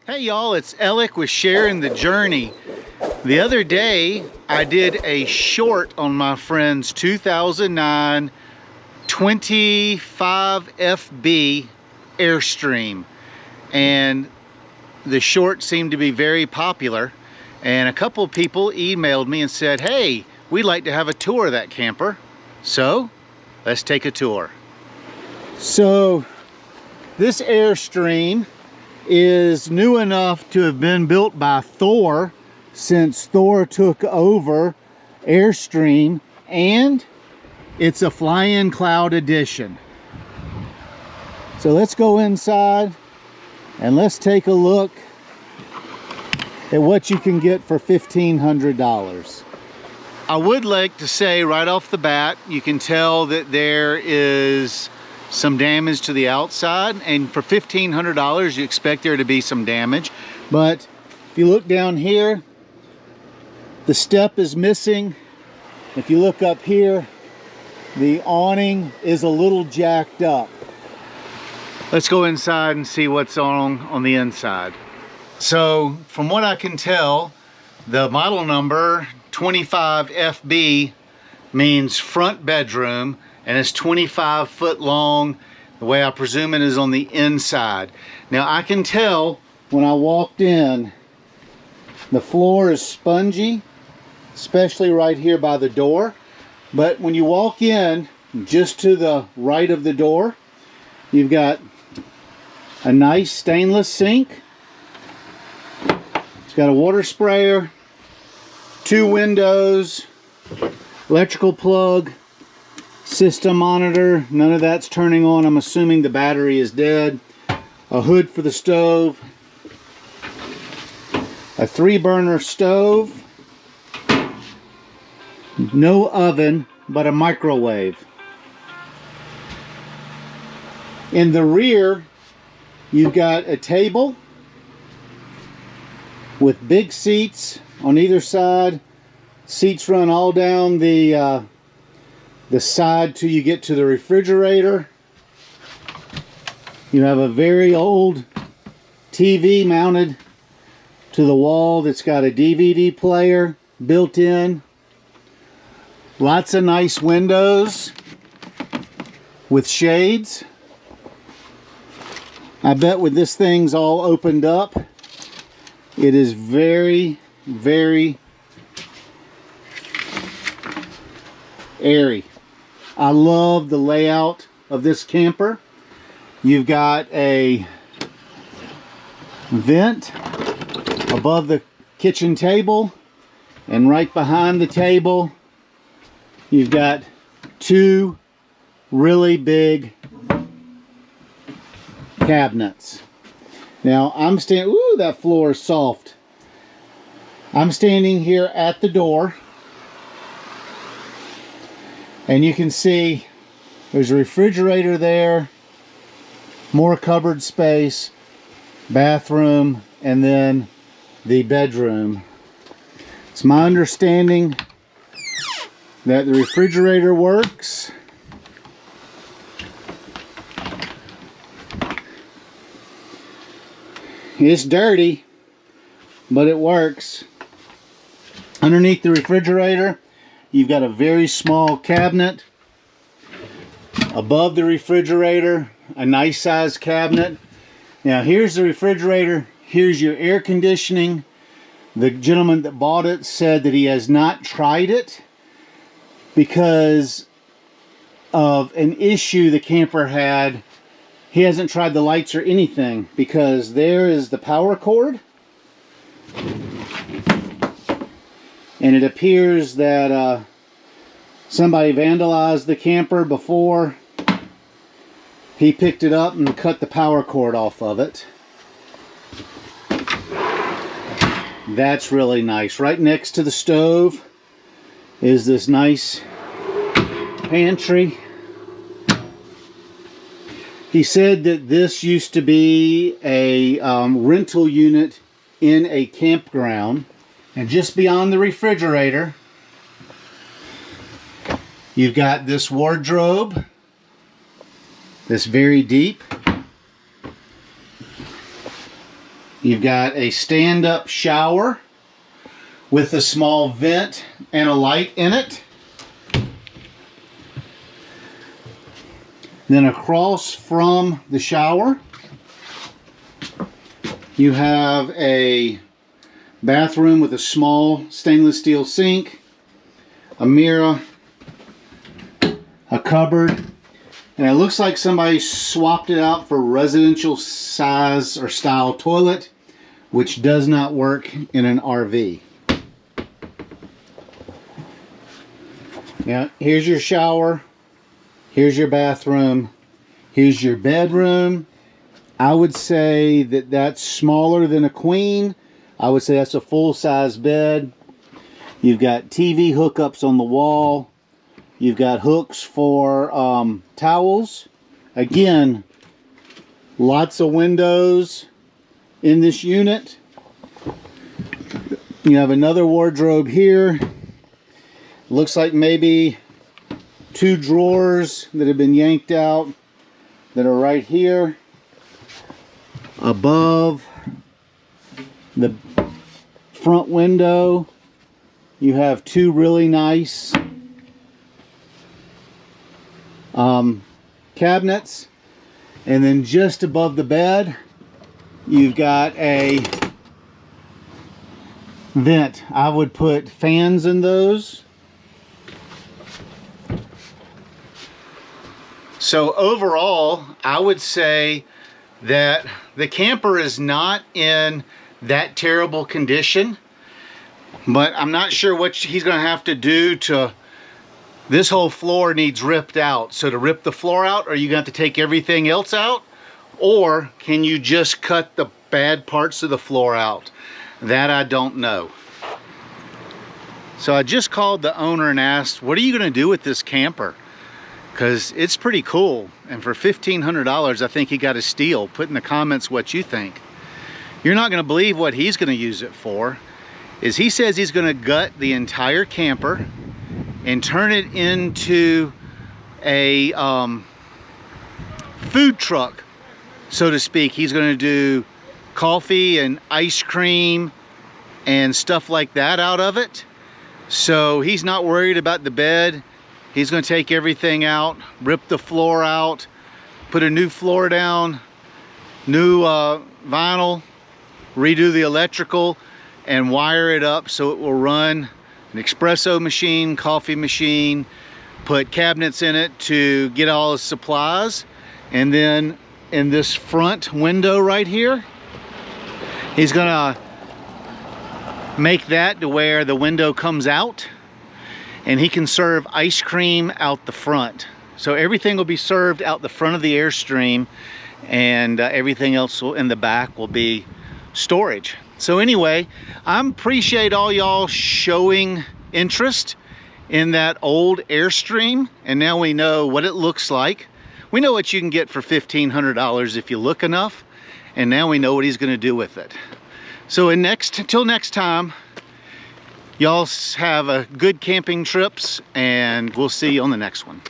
Hey y'all, it's Alec with Sharing the Journey. The other day, I did a short on my friend's 2009 25FB Airstream. And the short seemed to be very popular. And a couple of people emailed me and said, hey, we'd like to have a tour of that camper. So, let's take a tour. So, this Airstream is new enough to have been built by Thor since Thor took over Airstream, and it's a fly-in cloud edition. So let's go inside and let's take a look at what you can get for $1,500. I would like to say right off the bat, you can tell that there is some damage to the outside, and for $1,500 you expect there to be some damage. But if you look down here, the step is missing. If you look up here, the awning is a little jacked up. Let's go inside and see what's on the inside. So from what I can tell, the model number 25FB means front bedroom, and it's 25 foot long. The way I presume it is on the inside. Now I can tell when I walked in, the floor is spongy, especially right here by the door. But when you walk in, just to the right of the door, you've got a nice stainless sink. It's got a water sprayer, 2 windows, electrical plug, system monitor, none of that's turning on. I'm assuming the battery is dead. A hood for the stove. A 3-burner stove. No oven, but a microwave. In the rear, you've got a table with big seats on either side. Seats run all down the side till you get to the refrigerator. You have a very old TV mounted to the wall that's got a DVD player built in. Lots of nice windows with shades. I bet with this thing's all opened up, it is very, very airy. I love the layout of this camper. You've got a vent above the kitchen table, and right behind the table you've got 2 really big cabinets. Now I'm standing, ooh, that floor is soft. I'm standing here at the door, and you can see there's a refrigerator there, more cupboard space, bathroom, and then the bedroom. It's my understanding that the refrigerator works. It's dirty, but it works. Underneath the refrigerator, you've got a very small cabinet. Above the refrigerator, a nice sized cabinet. Now here's the refrigerator. Here's your air conditioning. The gentleman that bought it said that he has not tried it because of an issue the camper had. He hasn't tried the lights or anything because there is the power cord. And it appears that somebody vandalized the camper before he picked it up and cut the power cord off of it. That's really nice. Right next to the stove is this nice pantry. He said that this used to be a rental unit in a campground. And just beyond the refrigerator, you've got this wardrobe that's very deep. You've got a stand-up shower with a small vent and a light in it. Then across from the shower, you have a bathroom with a small stainless steel sink, a mirror, a cupboard, and it looks like somebody swapped it out for residential size or style toilet, which does not work in an RV. Now, here's your shower, here's your bathroom, here's your bedroom. I would say that that's smaller than a queen. I would say that's a full-size bed. You've got TV hookups on the wall. You've got hooks for towels. Again, lots of windows in this unit. You have another wardrobe here. Looks like maybe 2 drawers that have been yanked out that are right here. Above the front window, you have 2 really nice cabinets, and then just above the bed you've got a vent. I would put fans in those. So overall, I would say that the camper is not in that terrible condition, but I'm not sure what he's going to have to do to. This whole floor needs ripped out. So to rip the floor out, are you going to have to take everything else out? Or can you just cut the bad parts of the floor out? That I don't know. So I just called the owner and asked, what are you going to do with this camper? Because it's pretty cool. And for $1,500, I think he got a steal. Put in the comments what you think. You're not going to believe what he's going to use it for. Is he says he's going to gut the entire camper and turn it into a food truck, so to speak. He's going to do coffee and ice cream and stuff like that out of it. So he's not worried about the bed. He's going to take everything out, rip the floor out, put a new floor down, new vinyl, redo the electrical, and wire it up so it will run an espresso machine, coffee machine, put cabinets in it to get all his supplies. And then in this front window right here, he's gonna make that to where the window comes out and he can serve ice cream out the front. So everything will be served out the front of the Airstream, and everything else in the back will be storage. So anyway, I appreciate all y'all showing interest in that old Airstream, and now we know what it looks like. We know what you can get for $1,500 if you look enough, and now we know what he's going to do with it. So until next time, y'all have a good camping trips, and we'll see you on the next one.